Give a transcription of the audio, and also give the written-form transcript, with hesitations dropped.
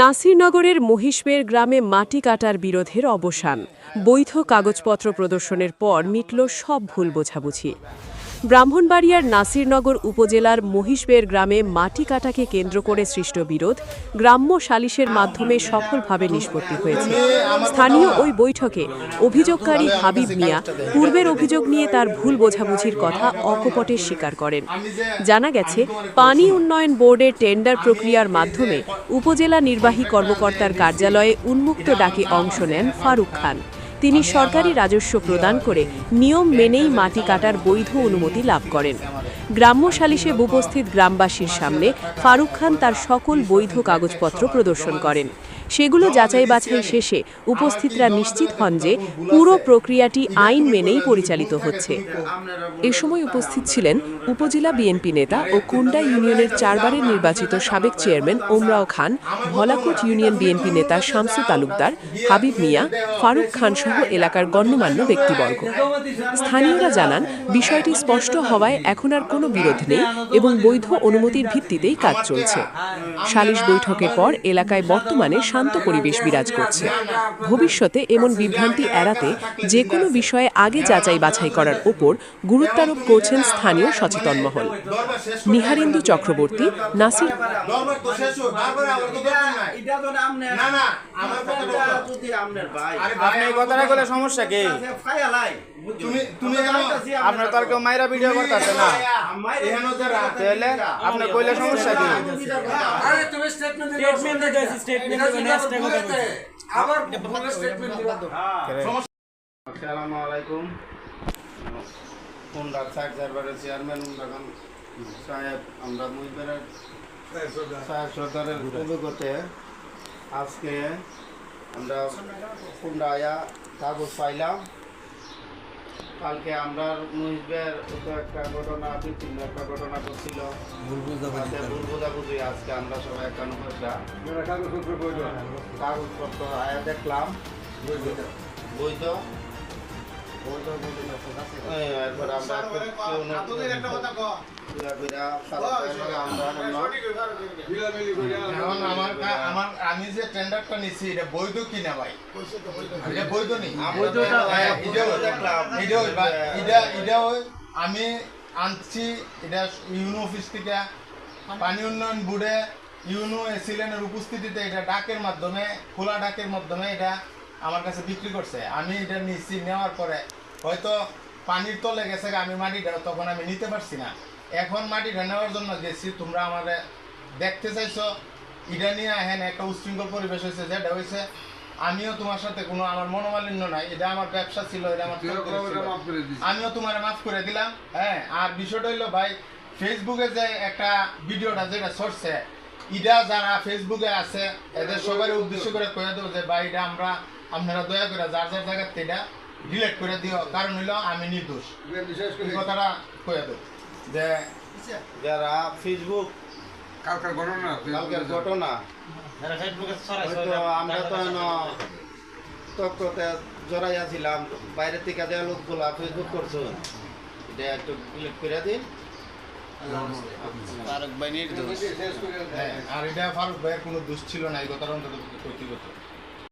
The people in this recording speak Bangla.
নাসিরনগরের মহিষবের গ্রামে মাটি কাটার বিরোধের অবসান। বৈধ কাগজপত্র প্রদর্শনের পর মিটল সব ভুল বোঝাবুঝি। ব্রাহ্মণবাড়িয়ার নাসিরনগর উপজেলার মহিষবের গ্রামে মাটি কাটাকে কেন্দ্র করে সৃষ্ট বিরোধ গ্রাম্য সালিশের মাধ্যমে সফলভাবে নিষ্পত্তি হয়েছে। স্থানীয় ওই বৈঠকে অভিযোগকারী হাবিব মিয়া পূর্বের অভিযোগ নিয়ে তার ভুল বোঝাবুঝির কথা অকপটে স্বীকার করেন। জানা গেছে, পানি উন্নয়ন বোর্ডের টেন্ডার প্রক্রিয়ার মাধ্যমে উপজেলা নির্বাহী কর্মকর্তার কার্যালয়ে উন্মুক্ত ডাকে অংশ নেন ফারুক খান। তিনি সরকারি রাজস্ব প্রদান করে নিয়ম মেনেই মাটি কাটার বৈধ অনুমতি লাভ করেন। গ্রাম্য সালিশে উপস্থিত গ্রামবাসীর সামনে ফারুক খান তার সকল বৈধ কাগজপত্র প্রদর্শন করেন। সেগুলো যাচাই বাছাই শেষে উপস্থিতরা নিশ্চিত হন যে পুরো প্রক্রিয়াটি আইন মেনেই পরিচালিত হচ্ছে। এ সময় উপস্থিত ছিলেন উপজেলা বিএনপি নেতা ও কুন্ডা ইউনিয়নের 4 বারের নির্বাচিত সাবেক চেয়ারম্যান ওমরাও খান, ভলাকুট ইউনিয়ন বিএনপি নেতা শামসু তালুকদার, হাবিব মিয়া, ফারুক খান সহ এলাকার গণ্যমান্য ব্যক্তিবর্গ। স্থানীয়রা জানান, বিষয়টি স্পষ্ট হওয়ায় এখন আর কোনো বিরোধ নেই এবং বৈধ অনুমতির ভিত্তিতেই কাজ চলছে। সালিশ বৈঠকের পর এলাকায় বর্তমানে শান্ত পরিবেশ বিরাজ করছে। ভবিষ্যতে এমন বিভ্রান্তি এড়াতে যে কোনো বিষয়ে আগে যাচাই বাছাই করার ওপর গুরুত্বারোপ করছেন স্থানীয় সচেতন মহল। নিহারেন্দু চক্রবর্তী, নাসির। সমস্যা কি? আপনার তো আর কেউ মাইরা ভিডিও করতেছে না, আপনার কইলে সমস্যা কি? আসসালামু আলাইকুম। কুন্ডা সাকজারবারের চেয়ারম্যান সাহেব, আমরা মুইবেরের সাহেব সরকারের অভিজ্ঞতে আজকে আমরা কুন্ডা আয়া কাগজ পাইলাম। কালকে আমরা মুইবের একটা ঘটনা, বিচ্ছিন্ন একটা ঘটনা করছিল, ভুল বোঝাবুঝি। আজকে আমরা সবাই একানব্বইটা কাগজপত্র আয়া দেখলাম বৈধ। এরপর আমরা আমি যে টেন্ডারটা নিচ্ছি এটা বৈধ কিনা ভাই? এটা বৈধ নেই। আমি আনছি এটা ইউনো অফিস থেকে, পানি উন্নয়ন বোর্ডে ইউনো এসিলেনের উপস্থিতিতে এটা ডাকের মাধ্যমে, খোলা ডাকের মাধ্যমে এটা আমার কাছে বিক্রি করছে। আমি এটা নিচ্ছি, নেওয়ার পরে হয়তো পানির তলে গেছে, আমি মাটিটা তখন আমি নিতে পারছি না। এখন মাটিটা নেওয়ার জন্য গেছি, তোমরা আমাদের দেখতে চাইছো, এটা নিয়ে হ্যাঁ একটা উশৃঙ্খল পরিবেশ হয়েছে। যেটা হয়েছে, আমিও তোমার সাথে কোনো আমার মনোমালিন্য নাই, এটা আমার ব্যবসা ছিল, এটা আমার আমিও তোমার মাফ করে দিলাম। হ্যাঁ, আর বিষয়টা হইলো ভাই, ফেসবুকে যে একটা ভিডিওটা যেটা ছড়ছে, এটা যারা ফেসবুকে আছে এদের সবাই উদ্দেশ্য করে কয়ে দেবো যে ভাই এটা আপনারা দয়া করে যার যার জায়গার থেকে এটা ডিলেট করে দিও, কারণ হইলো আমি নির্দোষ। কথাটা কয়ে দেবো যে যারা ফেসবুক কালকের ঘটনা আমরা তো তত্ত্বতে জড়াইয়াছিলাম, বাইরের থেকে দেওয়া লোকগুলা ফেসবুক করছো, এটা একটু ডিলেট করে দিন। ফারুক ভাই নির্দোষ, আর এটা ফারুক ভাইয়ের কোনো দোষ ছিল না, এই কথাটা অন্তত করতে।